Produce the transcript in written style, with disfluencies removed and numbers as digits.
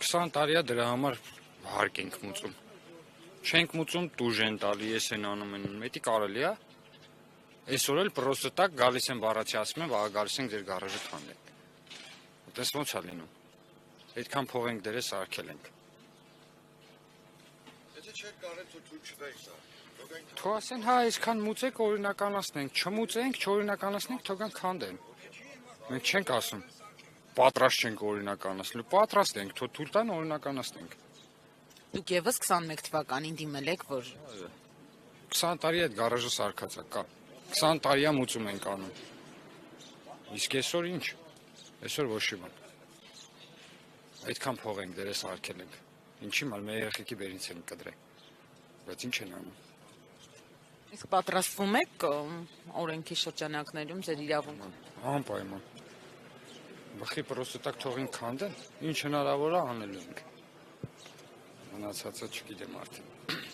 20 տարի է դրա համար հարկ ենք մուծում։ Չենք մուծում, տուժ են տալի, ես են անում են, մետի կարելի է։ Այսօր էլ պրոստը տակ գալիս են բառացիացում են, վաղ գալիս ենք ձեր գարաժը քանդենք։ Այդպես ոնց է լինում։ Այդքան փող ենք դրել, սարքել ենք։ Եթե չեք կարել թույլ չտայք սա։ Թող ասեն, հա, այսքան մուծեք, օրինականացնենք, չմուծենք, չօրինականացնենք, թող գան քանդեն։ Մենք չենք ասում, պատրաստ չենք օրինականացնելու, պատրաստ ենք, թող թույլ տան օրինականացնենք։ Դուք եւս 21 թվականին դիմել եք, որ 20 տարի այդ գարաժը սարքած է, կա։ 20 տարիա մուծում ենք անում։ Իսկ այսօր ինչ։ Այսօր ոչ մի բան։ Այդքան փող ենք դրել, սարքել ենք։ Ինչի՞ մալ մեր երեխեքի բերից են կդրել։ Բայց ինչ են անում։ իսկ պատրաստվում եք օրենքի շրջանակներում ձեր իրավունքը։ Անպայման։ Բխի պրոստը տակ թողին քանդեն, ինչ հնարավոր է անելու ենք։ Մնացածը չգիտեմ արդեն։